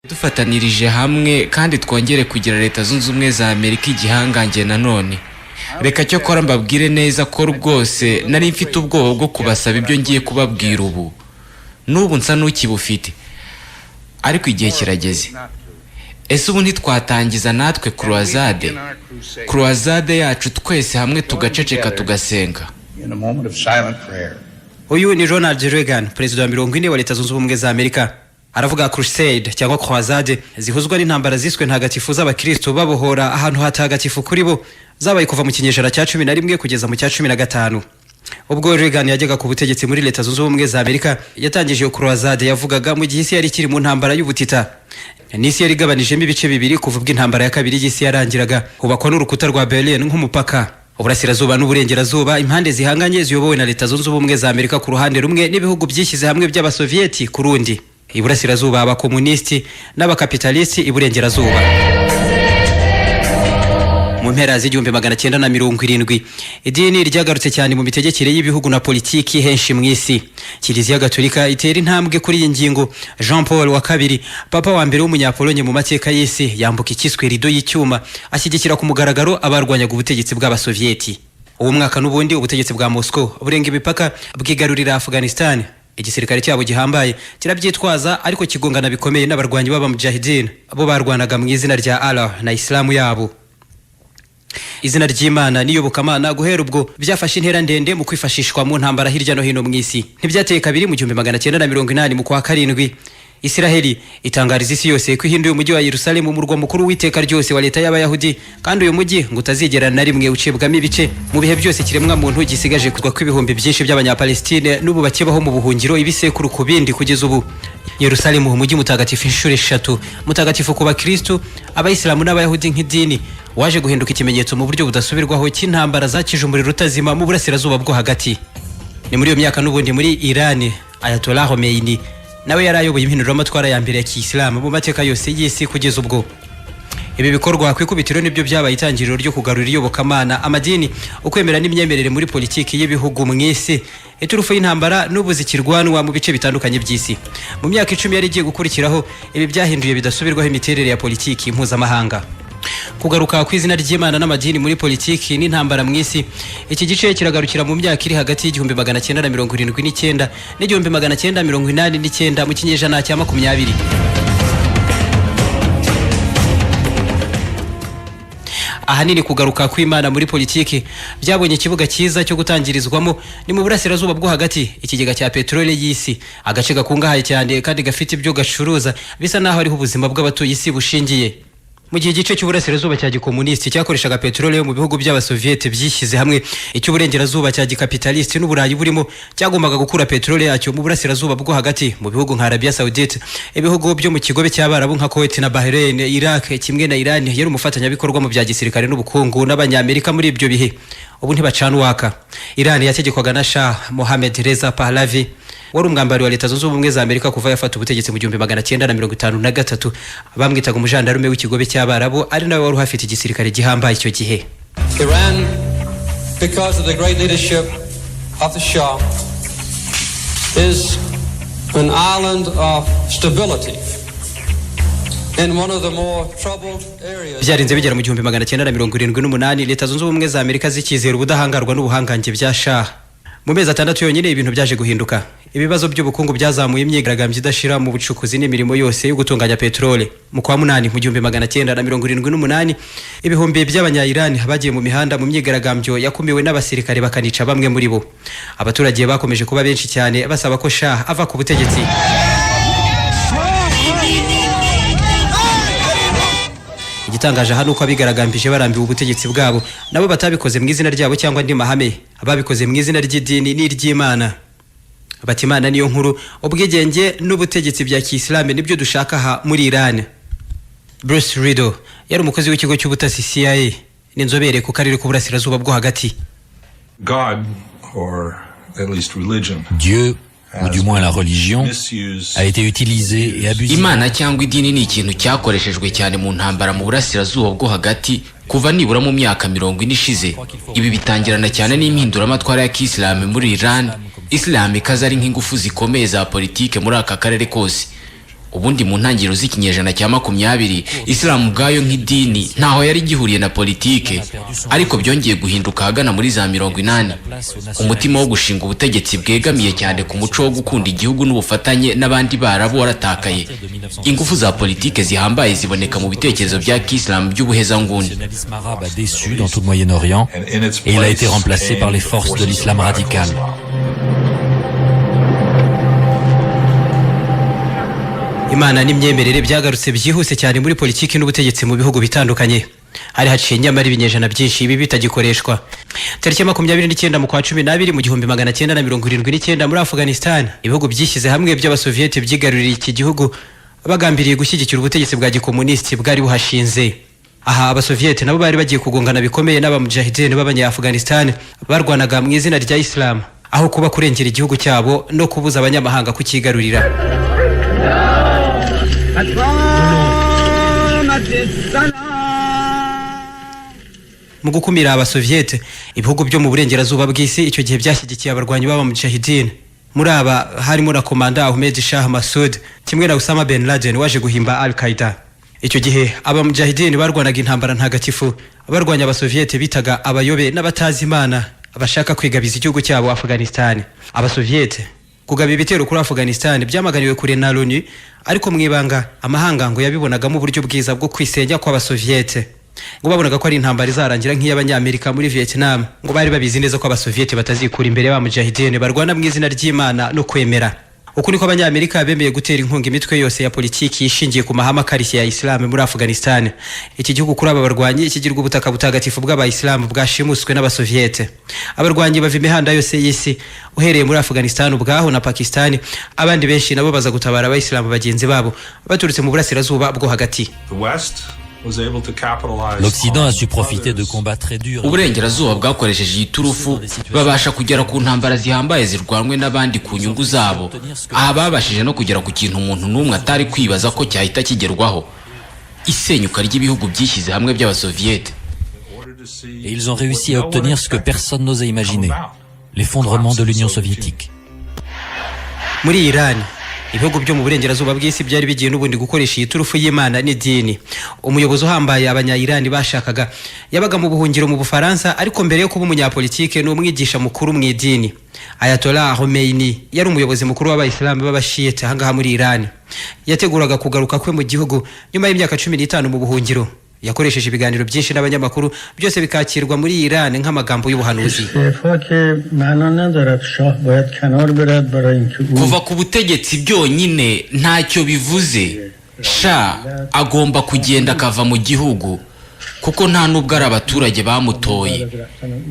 dufatanirije hamwe kandi twongere kugira leta zunze ubumwe za Amerika igihangange nanone. Reka cyo kora mbabwire neza ko rwose nari mfite ubwoba bwo kubasaba ibyo ngiye kubabwira ubu. N'ubu nsa n'ukibufite. Ariko igihe kirageze. Ese ubu ntitwatangiza natwe croisade yacu twese hamwe tugaceceka tugasenga. Uyu ni Ronald Reagan, perezida wa 40 wa leta zunze ubumwe za Amerika. Aravuga crusade cyangwa croisade zihuzwa n'intambara ziswe ntagatifu z'abakristo babohora ahantu hatagatifu kuri bo zabaye kuva mu kinyejana cya 11 kugeza mu cya 15. Ubwo Reagan yajyaga ku butegetsi muri leta zunze ubumwe za Amerika yatangije iyo croisade yavugaga mu gihe isi yari kiri mu ntambara y'ubutita. N'isi yari gabanijemo ibice bibiri kuva ubwo intambara ya kabiri y'isi yarangiraga, hubakwa n'urukuta rwa Berlin nk'umupaka. Uburasirazuba n'uburengerazuba impande zihanganye ziyobowe na leta zunze ubumwe za Amerika ku ruhande rumwe n'ibihugu byishyize hamwe by'abasovieti ku rundi. Iburasirazuba abakomunisti n'abakapitalisti iburengerazuba. Mu mpera z'igihumbi 1970 idini ryagarutse cyane mu mitegekere y'ibihugu na politiki henshi mu isi. Kiliziya Gatolika itera intambwe kuri iyi ngingo. Jean Paul wa II, papa wa mbere w'umunyapolonye mu mateka y'isi, yambuka ikiswe rido y'icyuma ashyigikira ku mugaragaro abarwanyaga ubutegetsi bw'abasovieti. Uwo mwaka n'ubundi ubutegetsi bwa Moscow burenga imipaka bwigarurira Afghanistan. Igisirikare cyabo gihambaye kirabyitwaza ariko kigongana bikomeye n'abarwanyi b'abamujahidin abo barwanaga mu izina rya Allah na Islamu yabo. Izina ry'Imana n'iyobokamana guhera ubwo byafashe intera ndende mu kwifashishwa mu ntambara hirya no hino mu isi. Ntibyateye kabiri mu 1980 mu kwa karindwi Israeli itangariza isi yose ko ihinduye umujyi wa Yerusalemu umurwa mukuru w'iteka ryose wa leta y'Abayahudi, kandi uyu mujyi ngo utazigera na rimwe ucibwamo ibice mu bihe byose kiremwa muntu gisigaje kugwa kw'ibihumbi byinshi by'abanyapalestine n'ubu bakibaho mu buhungiro ibisekuru ku bindi kugeza ubu. Yerusalemu umujyi mutagatifu inshuro 3, mutagatifu ku bakristo, abayisilamu n'abayahudi nk'idini, waje guhinduka ikimenyetso mu buryo budasubirwaho cy'intambara zakije umuriro utazima mu burasirazuba bwo hagati. Ni muri iyo myaka n'ubundi muri Iran Ayatollah Khomeini nawe yarayoboye impinduramatwara ya mbere ya Kiyisilamu mu mateka yose y'isi kugeza ubwo. Ibi bikorwa kwikubitiro nibyo byabaye itangiriro ryo kugarurira iyobokamana, amadini, ukwemera n'imyemerere muri politiki y'ibihugu mu isi. Iturufu y'intambara n'ubu zikirwanwa mu bice bitandukanye by'isi. Mu myaka 10 yari igiye gukurikiraho ibi byahinduye bidasubirwaho imiterere ya politiki mpuzamahanga. Kugaruka kw'izina ry'Imana n'amadini muri politiki n'intambara mu isi, iki gice kiragarukira mu myaka iri hagati y'igihumbi 1979 n'igihumbi 1989 mu kinyejana cya 20. Ahanini kugaruka kw'Imana muri politiki byabonye ikibuga cyiza cyo gutangirizwamo ni mu burasirazuba bwo hagati, ikigega cya petrole y'isi, agace gakungahaye cyane kandi gafite ibyo gacuruza bisa naho ariho ubuzima bw'abatuye isi bushingiye. Mu gihe igice cy'uburasirazuba cya gikomunisti cyakoreshaga petrole yo mu bihugu by'abasovieti byishyize hamwe, icy'uburengerazuba cya gikapitalisti n'uburayi burimo cyagombaga gukura petrole yacyo mu burasirazuba bwo hagati mu bihugu nka Arabia Saudite, ibihugu byo mu kigobe cy'Abarabu nka Kuwait na Bahrain, Iraq kimwe na Iran yari umufatanyabikorwa mu bya gisirikare n'ubukungu n'abanyamerika muri ibyo bihe. Ubu ntibacana waka. Iran yategekwaga na Shah Mohammed Reza Pahlavi, wari umwambari wa leta zunze ubumwe za Amerika kuva yafata ubutegetsi mu 1953, bamwitaga umujandarume w'ikigobe cy'Abarabu, ari nawe wari uhafite igisirikare gihambaye icyo gihe. Iran, because of the great leadership of the Shah, is an island of stability in one of the more troubled areas. Byarinze bigera mu 1978 leta zunze ubumwe za Amerika zikizera ubudahangarwa n'ubuhangange bya Shah. Mu mezi 6 yonyine ibintu byaje guhinduka. Ibibazo by'ubukungu byazamuye imyigaragambyo idashira mu bucukuzi n'imirimo yose yo gutunganya petrole. Mu kwa 8 mu 1978 ibihumbi by'abanya-Iran bagiye mu mihanda mu myigaragambyo yakumiwe n'abasirikare bakanica bamwe muri bo. Abaturage bakomeje kuba benshi cyane basaba ko Shah ava ku butegetsi. Igitangaje hano uko abigaragambije barambiwe ubutegetsi bwabo nabo batabikoze mu izina ryabo cyangwa ndi mahame, ababikoze mu izina ry'idini n'iry'Imana. Batimana niyo nkuru, ubwigenge n'ubutegetsi bya Kiyisilamu nibyo dushaka aha muri Iran. Bruce Riddle yari umukozi w'ikigo cy'ubutasi CIA n'inzobere ku karere k'uburasirazuba bwo hagati. God, or at least religion, Dieu, ou du moins la religion, a été utilisée et abusée. Imana cyangwa idini ni ikintu cyakoreshejwe cyane mu ntambara mu burasirazuba bwo hagati kuva nibura mu myaka 40 ishize. Ibi bitangirana cyane n'impinduramatwara ya Kiyisilamu muri Iran. Islam ikaza ari nk'ingufu zikomeye za politike muri aka karere kose. ubundi mu ntangiriro z'ikinyejana cya 20 Islam ubwayo nk'idini ntaho yari gihuriye na politike, ariko byongeye guhinduka hagana muri za 80. Umutima wo gushinga ubutegetsi bwegamiye cyane ku muco wo gukunda igihugu n'ubufatanye n'abandi Barabu waratakaye. Ingufu za politike zihambaye ziboneka mu bitekerezo bya Islam by'ubuhezanguni. nationalisme arabe a déçu dans tout le Moyen-Orient et il a été remplacé par les forces de l'islam radical. Imana n'imyemerere byagarutse byihuse cyane muri politiki n'ubutegetsi mu bihugu bitandukanye. Hari haciye nyamara ibinyejana byinshi ibi bitagikoreshwa. Tariki 29 mu kwa 12 mu 1979 muri Afghanistan, ibihugu byishyize hamwe by'abasoviyete byigaruriye iki gihugu bagambiriye gushyigikira ubutegetsi bwa gikomunisti bwari buhashinze. Aha abasoviyete nabo bari bagiye kugongana bikomeye n'abamujahideen b'abanya-Afghanistan barwanaga mu izina rya Islam, aho kuba kurengera igihugu cyabo no kubuza abanyamahanga kukigarurira. Mu gukumira abasoviyete, ibihugu byo mu burengerazuba bw'isi icyo gihe byashyigikiye abarwanyi b'abamujahideen. Muri aba harimo na komanda Ahmed Shah Massoud kimwe na Osama bin Laden waje guhimba Al-Qaeda. Icyo gihe abamujahideen barwanaga intambara ntagatifu, abarwanya abasoviyete bitaga abayobe n'abatazi Imana abashaka kwigabiza igihugu cyabo Afghanistan. Abasoviyete kugaba ibitero kuri Afghanistan byamaganiwe kure na Loni, ariko mwibanga amahanga ngo yabibonagamo uburyo bwiza bwo kwisenya kw'abasoviyete. Ngo babonaga ko ari intambara izarangira nk'iy'abanyamerika muri Vietnam, ngo bari babizi neza ko abasoviyete batazikura imbere y'abamujahideen barwana mu izina ry'Imana no kwemera. Uku niko abanyamerika bemeye gutera inkunga imitwe yose ya politiki ishingiye ku mahame akarishye ya Islam muri Afghanistan. Iki gihugu kuri aba barwanyi ikigirwa ubutaka butagatifu bw'abayisilamu bwashimuswe n'abasoviyete. Abarwanyi bava imihanda yose y'isi uhereye muri Afghanistan ubwaho na Pakistan, abandi benshi nabo baza gutabara abayisilamu bagenzi babo baturutse mu burasirazuba bwo hagati. L'Occident a su profiter de combats très durs. Uburengerazuba bwakoresheje iturufu babasha kugera ku ntambara zihambaye zirwanwe n'abandi ku nyungu zabo. Aha babashije no kugera ku kintu umuntu n'umwe atari kwibaza ko cyahita kigerwaho: isenyuka ry'ibihugu byishyize hamwe by'abasoviyete. Et ils ont réussi à obtenir ce que personne n'osait imaginer: l'effondrement de l'Union soviétique. Muri Iran, ibihugu byo mu burengerazuba bw'isi byari bigiye n'ubundi gukoresha iyi turufu y'Imana n'idini. Umuyobozi uhambaye abanya-Irani bashakaga yabaga mu buhungiro mu Bufaransa, ariko mbere yo kuba umunyapolitike n'umwigisha mukuru mu idini. Ayatollah Khomeini yari umuyobozi mukuru w'abayisilamu b'abashiyete ahangaha muri Iran. Yateguraga kugaruka kwe mu gihugu nyuma y'imyaka 15 mu buhungiro. Yakoresheje ibiganiro byinshi n'abanyamakuru, byose bikakirwa muri Iran nk'amagambo y'ubuhanuzi. Kuva ku butegetsi byonyine ntacyo bivuze. Sha agomba kugenda akava mu gihugu, kuko nta nubwo ari abaturage bamutoye.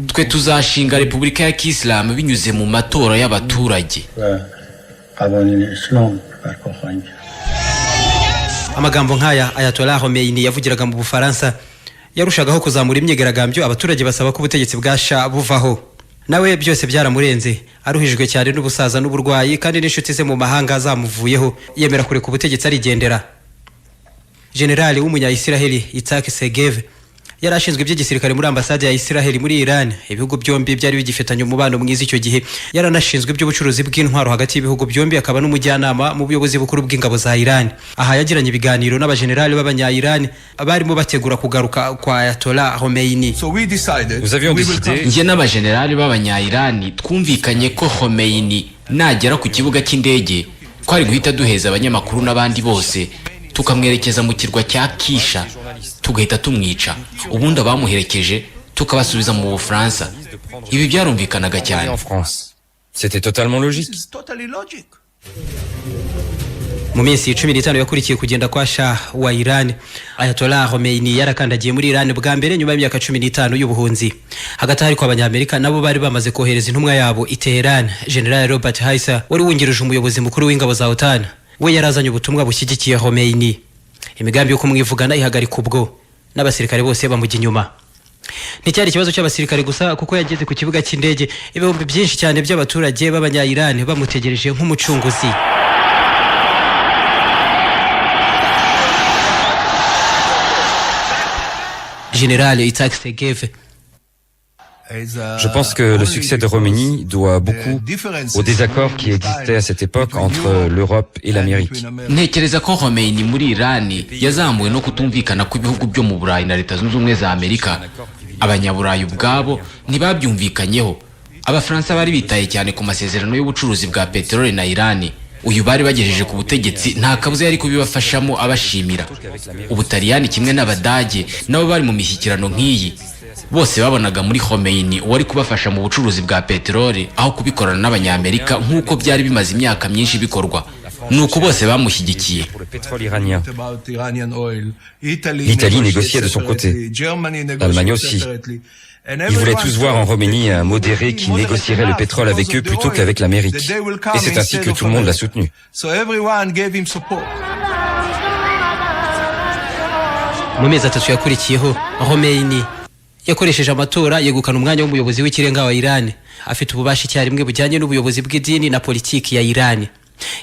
Twe tuzashinga Repubulika ya Islam binyuze mu matora y'abaturage. Amagambo nk'aya Ayatollah Khomeini yavugiraga mu Bufaransa yarushagaho kuzamura imyigaragambyo, abaturage basaba ko ubutegetsi bwa Shah buvaho. Nawe byose byaramurenze, aruhijwe cyane n'ubusaza n'uburwayi kandi n'inshuti ze mu mahanga zamuvuyeho, yemera kure ku butegetsi arigendera. Generali w'umunya-Israeli Yitzhak Segev yari ashinzwe iby'igisirikare muri ambasade ya Israeli muri Iran. Ibihugu byombi byari bigifitanye umubano mwiza icyo gihe. Yaranashinzwe iby'ubucuruzi bw'intwaro hagati y'ibihugu byombi, akaba n'umujyanama mu buyobozi bukuru bw'ingabo za Iran. Aha yagiranye ibiganiro n'abajenerali b'abanya-Iran barimo bategura kugaruka kwa Ayatollah Khomeini. Nje n'abajenerali b'abanya-Iran twumvikanye ko Khomeini nagera ku kibuga cy'indege ko ari guhita duheza abanyamakuru n'abandi bose, tukamwerekeza mu kirwa cya Kisha, tugahita tumwica, ubundi abamuherekeje tukabasubiza mu Bufaransa. Ibi byarumvikanaga cyane. C'était totalement logique. Mu minsi 15 yakurikiye kugenda kwa Shah wa Iran, Ayatollah Khomeini yarakandagiye muri Iran bwa mbere nyuma y'imyaka 15 y'ubuhunzi. Hagati hari ko abanyamerika nabo bari bamaze kohereza intumwa yabo i Tehran. General Robert Heiser wari wungirije umuyobozi mukuru w'ingabo za OTAN, we yarazanye ubutumwa bushyigikiye Khomeini. Imigambi yo kumwivugana ihagarika ubwo n'abasirikare bose bamujya inyuma. Nticyari ikibazo cy'abasirikare gusa, kuko yageze ku kibuga cy'indege ibihumbi byinshi cyane by'abaturage b'abanya-Iran bamutegereje nk'umucunguzi. General Yitzhak Segev Je pense que le succès de Khomeini doit beaucoup au désaccord qui existait à cette époque entre l'Europe et l'Amérique. ntekereza ko Khomeini muri Irani yazamuwe no kutumvikana kw'ibihugu byo mu Burayi na Leta Zunze Ubumwe za Amerika. Abanyaburayi ubwabo ntibabyumvikanyeho. Abafaransa bari bitaye cyane ku masezerano y'ubucuruzi bwa peteroli na Irani. Uyu bari bagejeje ku butegetsi nta kabuza yari kubibafashamo abashimira. Ubutaliyani kimwe n'Abadage nabo bari mu mishyikirano nk'iyi. Bose babonaga muri Khomeini wari kubafasha mu bucuruzi bwa peteroli aho kubikorana n'Abanyamerika nk'uko byari bimaze imyaka myinshi bikorwa. Nuko bose bamushyigikiye. L'Italie négociait de son côté. L'Allemagne aussi. Ils voulaient tous voir en Khomeini un modéré qui négocierait le pétrole avec eux plutôt qu'avec l'Amérique. Et c'est ainsi que tout le monde l'a soutenu. Mu mezi atatu yakurikiyeho Khomeini yakoresheje amatora yegukana umwanya w'umuyobozi w'ikirenga wa Iran, afite ububasha icyarimwe bujyanye n'ubuyobozi bw'idini na politiki ya Iran.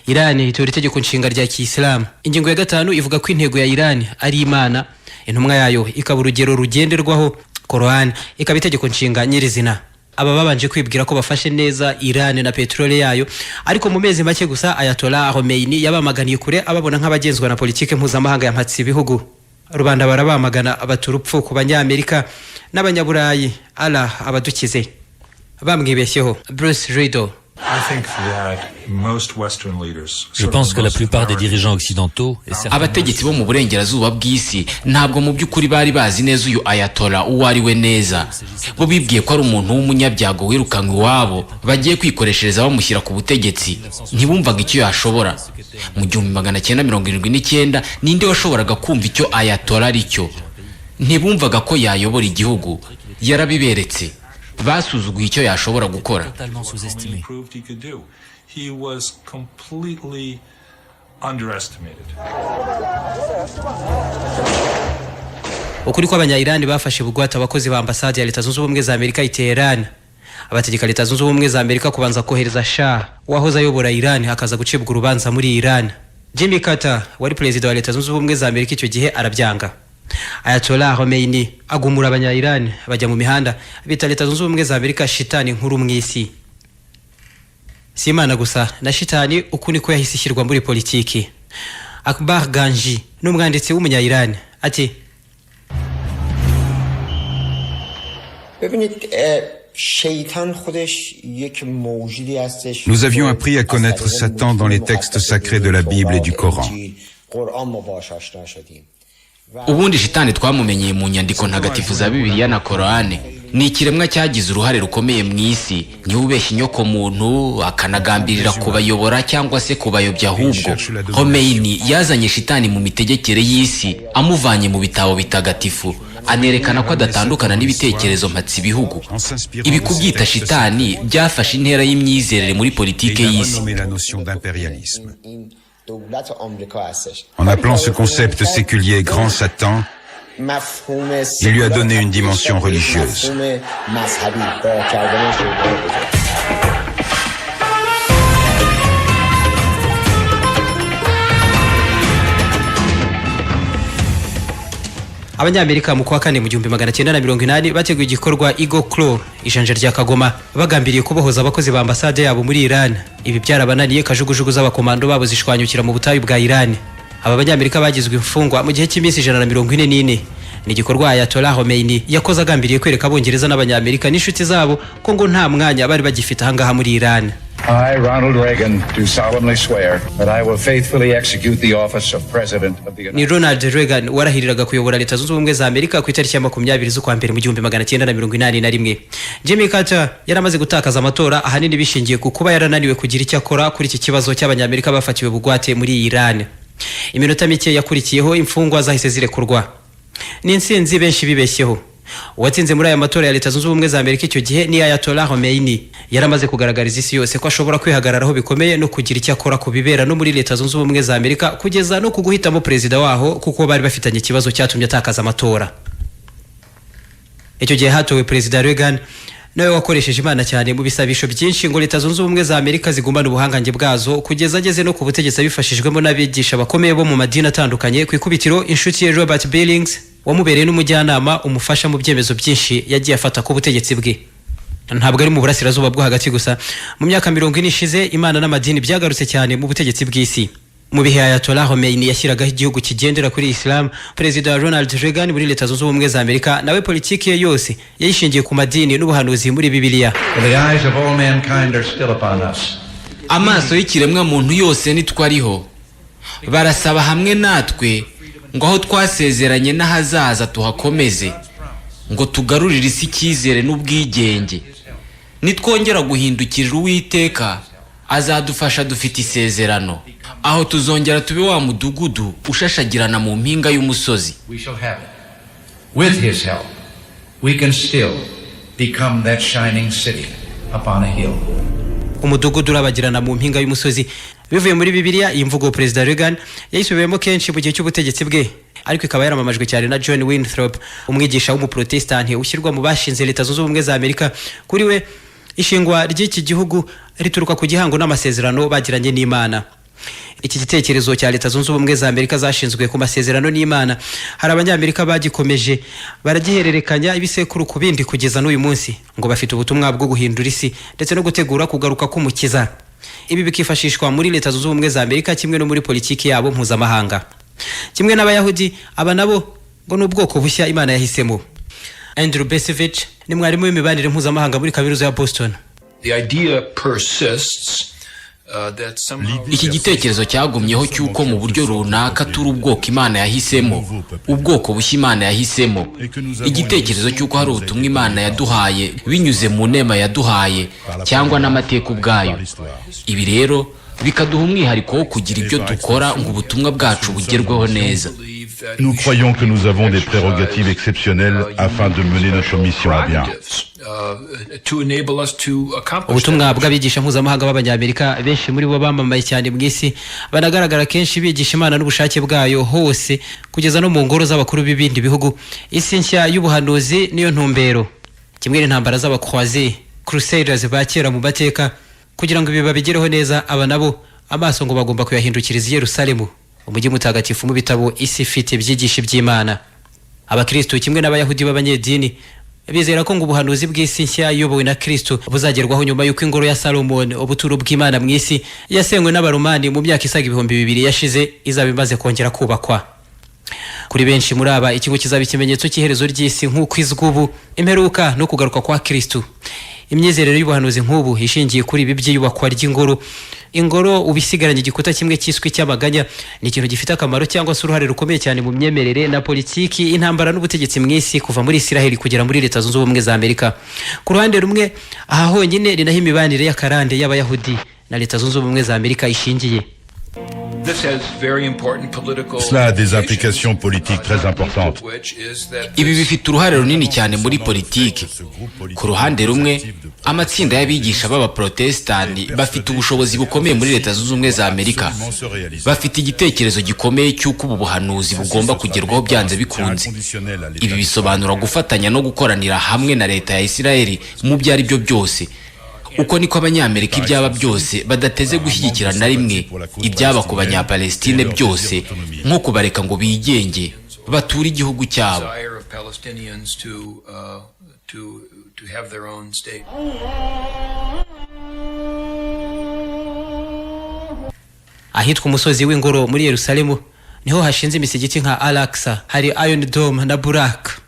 Iran itora itegeko nshinga rya Kiyisilamu. Ingingo ya 5 ivuga ko intego ya Iran ari Imana, intumwa yayo ikaba urugero rugenderwaho, Quran ikaba itegeko nshinga nyirizina. Aba babanje kwibwira ko bafashe neza Iran na petrole yayo, ariko mu mezi make gusa Ayatollah Khomeini yabamaganiye kure ababona nk'abagenzwa na politiki mpuzamahanga yampatse ibihugu. Rubanda barabamagana abaturupfu ku Banyamerika n'Abanyaburayi. Allah abadukize. Bamwibeshyeho. Bruce Riddle. Je pense que la plupart des dirigeants occidentaux abategetsi bo mu burengerazuba bw'isi ntabwo mu by'ukuri bari bazi neza uyu Ayatollah uwo ari we neza. Bo bibwiye ko ari umuntu w'umunyabyago wirukanywe iwabo bagiye kwikoreshereza bamushyira ku butegetsi. Ntibumvaga icyo yashobora. Mu 1979 ninde washoboraga kumva icyo Ayatollah ari cyo? Ntibumvaga ko yayobora igihugu. Yarabiberetse. Basuzuguye icyo yashobora gukora. He was completely underestimated. Ukuri ko Abanya-Iran bafashe bugwata abakozi ba ambasade ya Leta Zunze Ubumwe za Amerika i Teheran. Abategeka Leta Zunze Ubumwe za Amerika kubanza kohereza Shah wahoze ayobora Iran hakaza gucibwa urubanza muri Iran. Jimmy Carter wari president wa Leta Zunze Ubumwe za Amerika icyo gihe arabyanga. Ayatollah Khomeini agumura Abanya-Iran bajya mu mihanda bita Leta Zunze Ubumwe za Amerika shitani nkuru mw'isi. Si Imana gusa na shitani uku niko yahise ishyirwa muri politiki. Akbar Ganji n'umwanditsi w'umunya-Iran ati Nous avions appris à connaître Satan dans les textes sacrés de la Bible et du Coran. Ubundi shitani twamumenyeye mu nyandiko ntagatifu za Bibiliya na Korani. Ni ikiremwa cyagize uruhare rukomeye mu isi, ni ubeshya inyoko muntu akanagambirira kubayobora cyangwa se kubayobya. Ahubwo Khomeini yazanye shitani mu mitegekere y'isi amuvanye mu bitabo bitagatifu, anerekana ko adatandukana n'ibitekerezo mpatsi ibihugu. Ibi kubyita shitani byafashe intera y'imyizerere muri politike y'isi. En appelant ce concept séculier Grand Satan, il lui a donné une dimension religieuse. Abanyamerika mu kwa kane mu 1980 bateguye igikorwa Eagle Claw, ijanja rya Kagoma, bagambiriye kubohoza abakozi ba ambasade yabo muri Iran. Ibi byarabananiye, kajugujugu z'abakomando babo zishwanyukira mu butayu bwa Iran. Aba Banyamerika bagizwe imfungwa mu gihe cy'iminsi 144. Ni igikorwa Ayatollah Khomeini yakoze agambiriye kwereka Abongereza n'Abanyamerika n'inshuti zabo ko ngo nta mwanya bari bagifite ahangaha muri Iran. I, Ronald Reagan, do solemnly swear that I will faithfully execute the office of President of the United States. Ni Ronald Reagan warahiriraga kuyobora Leta Zunze Ubumwe za Amerika ku itariki ya 20 z'ukwa mbere mu 1981. Jimmy Carter yaramaze gutakaza amatora ahanini bishingiye ku kuba yarananiwe kugira icyo akora kuri iki kibazo cy'Abanyamerika bafatiwe bugwate muri Iran. Iminota mike yakurikiyeho imfungwa zahise zirekurwa. Ni insinzi benshi bibeshyeho. Uwatsinze muri aya matora ya Leta Zunze Ubumwe za Amerika icyo gihe ni Ayatollah Khomeini. Yaramaze kugaragariza isi yose ko ashobora kwihagararaho bikomeye no kugira icyo akora ku bibera no muri Leta Zunze Ubumwe za Amerika, kugeza no kuguhitamo perezida waho kuko bari bafitanye ikibazo cyatumye atakaza amatora. Icyo gihe hatowe perezida Reagan, nawe wakoresheje Imana cyane mu bisabisho byinshi ngo Leta Zunze Ubumwe za Amerika zigumbana ubuhangange bwazo, kugeza ageze no ku butegetsi bifashijwemo n'abigisha bakomeye bo mu madini atandukanye. Ku ikubitiro inshuti ye Robert Billings wamubereye n'umujyanama umufasha mu byemezo byinshi yagiye afata ku butegetsi bwe. ntabwo ari mu burasirazuba bwo hagati gusa. Mu myaka 40 ishize Imana n'amadini byagarutse cyane mu butegetsi bw'isi. Mu bihe Ayatollah Khomeini yashyiragaho igihugu kigendera kuri Islam, Perezida Ronald Reagan muri Leta Zunze Ubumwe za Amerika nawe politiki ye yose yayishingiye ku madini n'ubuhanuzi muri Bibiliya. Amaso y'ikiremwa muntu yose nitwariho, barasaba hamwe natwe ngo aho twasezeranye n'ahazaza tuhakomeze, ngo tugarurire isi icyizere n'ubwigenge. Nitwongera guhindukirira Uwiteka, azadufasha dufite isezerano, aho tuzongera tube wa mudugudu ushashagirana mu mpinga y'umusozi. With his help, we can still become that shining city upon a hill. Umudugudu urabagirana mu mpinga y'umusozi bivuye muri Bibiliya. Iyi mvugo Perezida Reagan yayisubiyemo kenshi mu gihe cy'ubutegetsi bwe, ariko ikaba yaramamajwe cyane na John Winthrop, umwigisha w'umuprotestanti ushyirwa mu bashinze Leta Zunze Ubumwe za Amerika. Kuri we ishingwa ry'iki gihugu rituruka ku gihango n'amasezerano bagiranye n'Imana. Iki gitekerezo cya Leta Zunze Ubumwe za Amerika zashinzwe ku masezerano n'Imana, hari abanyamerika bagikomeje baragihererekanya ibisekuru ku bindi kugeza n'uyu munsi, ngo bafite ubutumwa bwo guhindura isi ndetse no gutegura kugaruka k'umukiza. Ibi bikifashishwa muri Leta Zunze Ubumwe za Amerika kimwe no muri politiki yabo mpuzamahanga. Kimwe n'Abayahudi, aba nabo ngo n'ubwoko bushya Imana yahisemo. Andrew Besevich ni mwarimu w'imibanire mpuzamahanga muri kaminuza ya Boston. Iki gitekerezo cyagumyeho cy'uko mu buryo runaka turi ubwoko Imana yahisemo, ubwoko bushya Imana yahisemo. Igitekerezo cy'uko hari ubutumwa Imana yaduhaye binyuze mu nema yaduhaye cyangwa n'amateka ubwayo. Ibi rero bikaduha umwihariko wo kugira ibyo dukora ngo ubutumwa bwacu bugerweho neza. Nous croyons que nous avons des prérogatives exceptionnelles afin de mener notre mission à bien. Ubutumwa bw'abigisha mpuzamahanga b'Abanyamerika benshi muri bo bamamaye cyane mu isi, banagaragara kenshi bigisha Imana n'ubushake bwayo hose kugeza no mu ngoro z'abakuru b'ibindi bihugu. Isi nshya y'ubuhanuzi niyo ntumbero, kimwe n'intambara z'abakroisés Crusaders bakera mu mateka. Kugira ngo ibi babigereho neza, aba nabo amaso ngo bagomba kuyahindukiriza Yerusalemu, umujyi mutagatifu mu bitabo isi ifite byigisha by'Imana. Abakristo kimwe n'Abayahudi b'abanyedini bizera ko ngo ubuhanuzi bw'isi nshya iyobowe na Kristo buzagerwaho nyuma y'uko ingoro ya Salomon, ubuturo bw'Imana mu isi, yasenywe n'Abaromani mu myaka isaga 2000 yashize, izaba imaze kongera kubakwa. Kuri benshi muri aba, ikigo kizaba ikimenyetso cy'iherezo ry'isi nk'uko izwi ubu, imperuka no kugaruka kwa Kristo. Imyizerere y'ubuhanuzi nk'ubu ishingiye kuri ibi by'iyubakwa ry'ingoro. Ingoro ubisigaranye igikuta kimwe cyiswe cy'amaganya ni ikintu gifite akamaro cyangwa se uruhare rukomeye cyane mu myemerere na politiki, intambara n'ubutegetsi mu isi kuva muri Isiraheli kugera muri Leta Zunze Ubumwe za Amerika. Ku ruhande rumwe, aha honyine ni naho imibanire y'akarande y'Abayahudi na Leta Zunze Ubumwe za Amerika ishingiye. Cela a des implications politiques très importantes. Ibi bifite uruhare runini cyane muri politiki. Ku ruhande rumwe, amatsinda y'abigisha b'abaprotestanti bafite ubushobozi bukomeye muri Leta Zunze Ubumwe za Amerika. Bafite igitekerezo gikomeye cy'uko ubu buhanuzi bugomba kugerwaho byanze bikunze. Ibi bisobanura gufatanya no gukoranira hamwe na Leta ya Isiraheli mu byari byo byose. Uko niko Abanyamerika ibyaba byose badateze gushyigikira na rimwe ibyaba ku Banyapalestine byose, nko kubareka ngo bigenge bature igihugu cyabo. Ahitwa umusozi w'ingoro muri Yerusalemu niho hashinze imisigiti nka Al-Aqsa, hari Iron Dome na Burak.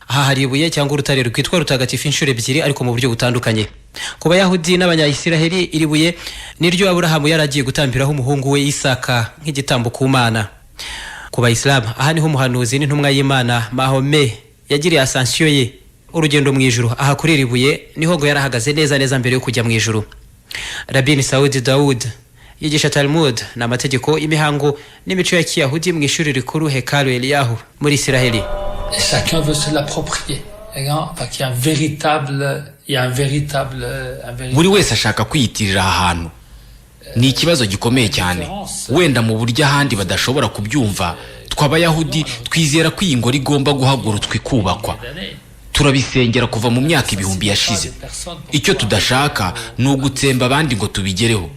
Aha hari ibuye cyangwa urutare rwitwa rutagatifu inshuro ebyiri ariko mu buryo butandukanye. Ku Bayahudi n'Abanyayisiraheli, iri buye niryo Aburahamu yaragiye gutambiraho umuhungu we Isaka nk'igitambo ku Mana. Ku Bayisilamu, aha niho umuhanuzi n'intumwa y'Imana Mahomet yagiriye ascension ye, urugendo mu ijuru. Aha kuri iri buye niho ngo yarahagaze neza mbere yo kujya mu ijuru. Rabbi Saudi Daoud yigisha Talmud n'amategeko, imihango n'imico ya Kiyahudi mu ishuri rikuru Hekalu Eliyahu muri Isiraheli. Chacun veut se l'approprier. Buri wese ashaka kwiyitirira aha hantu. Ni ikibazo gikomeye cyane. Wenda mu buryo ahandi badashobora kubyumva, tw'Abayahudi twizera ko iyi ngoro igomba guhagurutswa ikubakwa. Turabisengera kuva mu myaka 1000 yashize. Icyo tudashaka ni ugutsemba abandi ngo tubigereho.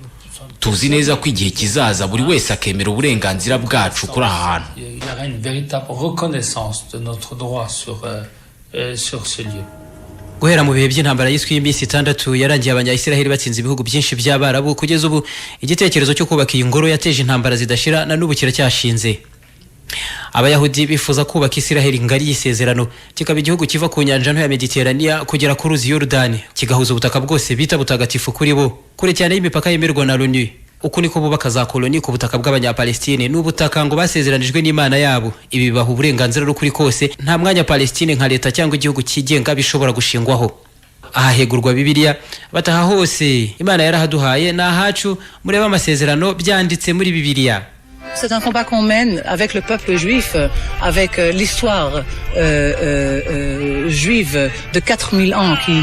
Tuzi neza ko igihe kizaza buri wese akemera uburenganzira bwacu kuri aha hantu. Il y aura une véritable reconnaissance de notre droit sur ce lieu. guhera mu bihe by'intambara yiswe y'iminsi 6 yarangiye abanya-Israel batsinze ibihugu byinshi by'Abarabu kugeza ubu igitekerezo cyo kubaka iyi ngoro yateje intambara zidashira na n'ubu kiracyashinze. Abayahudi bifuza kubaka Israel ngari y'isezerano kikaba igihugu kiva ku nyanja nto ya Mediterania kugera ku ruzi Yordan kigahuza ubutaka bwose bita butagatifu kuri bo kure cyane y'imipaka yemerwa na l'ONU. Uku niko bubaka za koloni ku butaka bw'abanya-Palestine n'ubutaka ngo basezeranijwe n'Imana yabo. Ibi bibaha uburenganzira n'ukuri kose nta mwanya Palestine nka leta cyangwa igihugu kigenga bishobora gushingwaho. Ahahegurwa Bibiliya bataha hose Imana yarahaduhaye na hacu mureba amasezerano byanditse muri Bibiliya. C'est un combat qu'on mène avec le peuple juif, avec l'histoire juive de 4000 ans qui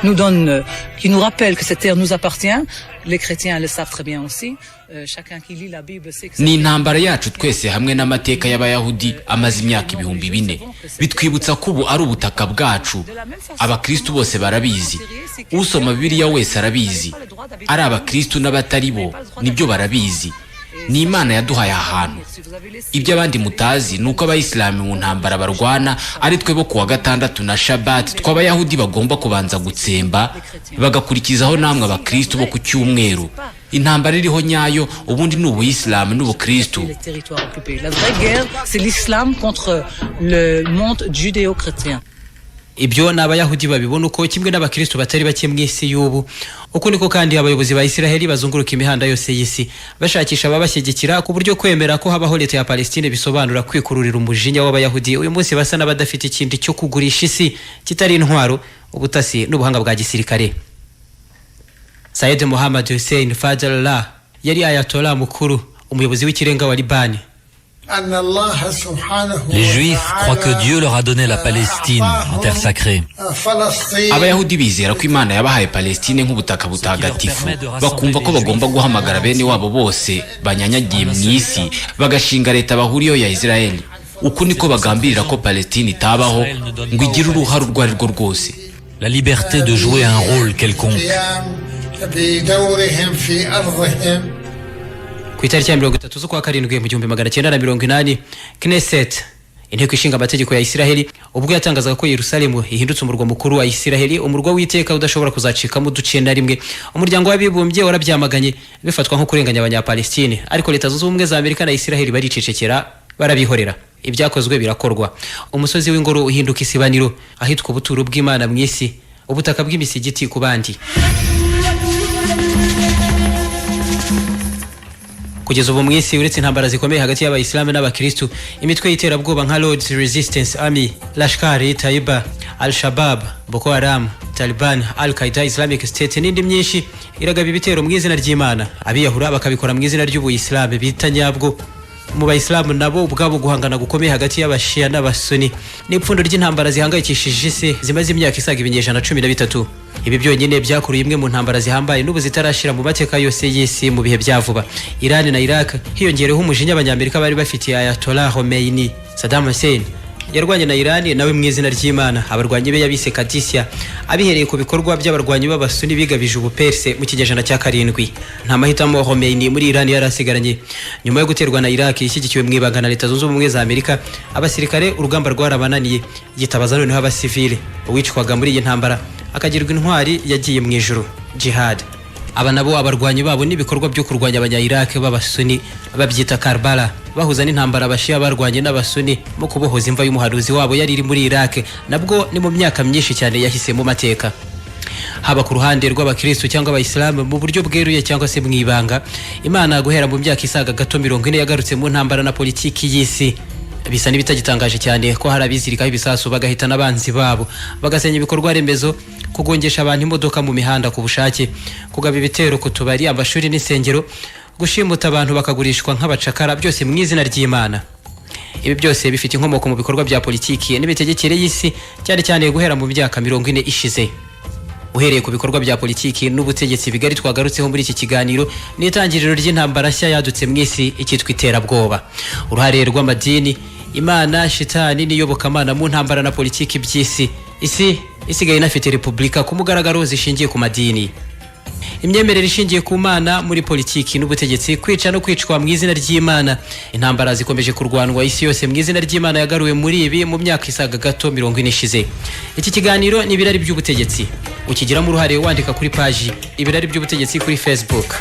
nous donne, qui nous rappelle que cette terre nous appartient. Les chrétiens le savent très bien aussi. Chacun qui lit la Bible sait que ni intambara yacu twese hamwe n'amateka y'Abayahudi amaze imyaka 2000 bitwibutsa ko ubu ari ubutaka bwacu. Abakristo bose barabizi, usoma Bibiliya wese arabizi, ari abakristo n'abatari bo nibyo barabizi. Ni Imana yaduhaye ahantu. Ibyo abandi mutazi nuko abayisilamu mu ntambara barwana ari twe bo kuwa gatandatu na Shabbat tw'Abayahudi bagomba kubanza gutsemba bagakurikizaho namwe abakristo bo ku cyumweru. Intambara iriho nyayo ubundi ni ubuyisilamu n'ubukristo. La vraie guerre c'est l'islam contre le monde judéo-chrétien. Ibyo n'Abayahudi babibona uko kimwe n'abakristo batari bake mu isi y'ubu. Uko niko kandi abayobozi ba Israel bazunguruka imihanda yose y'isi bashakisha ababashyigikira ku buryo kwemera ko habaho leta ya Palestine bisobanura kwikururira umujinya w'Abayahudi. Uyu munsi basa n'abadafite ikindi cyo kugurisha isi kitari intwaro, ubutasi n'ubuhanga bwa gisirikare. Sayyid Mohammed Hussein Fadlallah yari ayatollah mukuru, umuyobozi w'ikirenga wa Liban. Les Juifs croient que Dieu leur a donné la Palestine, en terre sacrée. Abayahudi bizera ko Imana yabahaye Palestine nk'ubutaka butagatifu, bakumva ko bagomba guhamagara bene wabo bose banyanyagiye mu isi bagashinga leta bahuriyeho ya Israel. Uku niko bagambirira ko Palestine itabaho ngo igire uruhare urwo ari rwo rwose. La liberté de jouer un rôle quelconque. Ku itariki ya 30 z'ukwa karindwi mu 1980 Knesset inteko ishinga amategeko ya Israeli ubwo yatangazaga ko Yerusalemu ihindutse umurwa mukuru wa Israeli, umurwa w'iteka udashobora kuzacikamo uduce na rimwe. Umuryango w'abibumbye warabyamaganye bifatwa nko kurenganya abanya-Palestine, ariko leta zunze ubumwe za Amerika na Israeli baricecekera barabihorera. Ibyakozwe birakorwa. Umusozi w'ingoro uhinduka isibaniro ahitwa ubuturo bw'Imana mu isi, ubutaka bw'imisigiti ku bandi. Kugeza ubu mu isi uretse intambara zikomeye hagati y'Abayisilamu n'Abakristo, imitwe y'iterabwoba nka Lord's Resistance Army, Lashkar-e-Taiba, Al-Shabaab, Boko Haram, Taliban, Al-Qaeda, Islamic State n'indi myinshi iragaba ibitero mu izina ry'Imana. Abiyahura bakabikora mu izina ry'ubuyisilamu bita nyabwo. Mu Bayisilamu nabo ubwabo guhangana gukomeye hagati y'Abashia n'Abasuni n'ipfundo ry'intambara zihangayikishije isi zimaze imyaka isaga ibinyejana 13. Ibi byonyine byakuruye imwe mu ntambara zihambaye n'ubu zitarashira mu mateka yose y'isi mu bihe byavuba. Iran na Iraq hiyongereho umujinya abanyamerika bari bafitiye Ayatollah Khomeini. Saddam Hussein yarwanye na Iran nawe mu izina ry'Imana. Abarwanyi be yabise Qadisiyah abihereye ku bikorwa by'abarwanyi b'Abasuni bigabije ubuperse mu kigejana cya 7. Nta mahitamo Khomeini muri Iran yarasigaranye. Nyuma yo guterwa na Iraq ishyigikiwe mu ibanga na leta zunze ubumwe za Amerika, abasirikare urugamba rwarabananiye yitabaza noneho abasivile. Uwicwaga muri iyi ntambara akagirwa intwari yagiye mu ijuru, jihad. Aba nabo abarwanyi babo n'ibikorwa byo kurwanya abanya-Iraq b'Abasuni babyita Karbala, bahuza n'intambara Abashia barwanye n'Abasuni mu kubohoza imva y'umuhanuzi wabo yari iri muri Iraq, nabwo ni mu myaka myinshi cyane yahise mu mateka. Haba ku ruhande rw'Abakristo cyangwa Abayisilamu mu buryo bweruye cyangwa se mu ibanga, Imana guhera mu myaka isaga gato 40 yagarutse mu ntambara na politiki y'isi. Bisa n'ibitagitangaje cyane ko hari abizirikaho ibisasu bagahitana abanzi babo, bagasenya ibikorwa remezo, kugongesha abantu imodoka mu mihanda ku bushake, kugaba ibitero ku tubari, amashuri n'insengero, gushimuta abantu bakagurishwa nk'abacakara, byose mu izina ry'Imana. Ibi byose bifite inkomoko mu bikorwa bya politiki n'imitegekere y'isi cyane cyane guhera mu myaka 40 ishize. Uhereye ku bikorwa bya politiki n'ubutegetsi bigari twagarutseho muri iki kiganiro n'itangiriro ry'intambara nshya yadutse mu isi ikitwa iterabwoba. Uruhare rw'amadini, Imana, shitani n'iyobokamana mu ntambara na politiki by'isi. Isi isigaye inafite repubulika ku mugaragaro zishingiye ku madini. imyemerere ishingiye ku mana muri politiki n'ubutegetsi, kwica no kwicwa mu izina ry'Imana. Intambara zikomeje kurwanwa isi yose mu izina ry'Imana yagaruwe muri ibi mu myaka isaga gato 40 ishize. Iki kiganiro ni ibirari by'ubutegetsi. Ukigiramo uruhare wandika kuri page ibirari by'ubutegetsi kuri Facebook.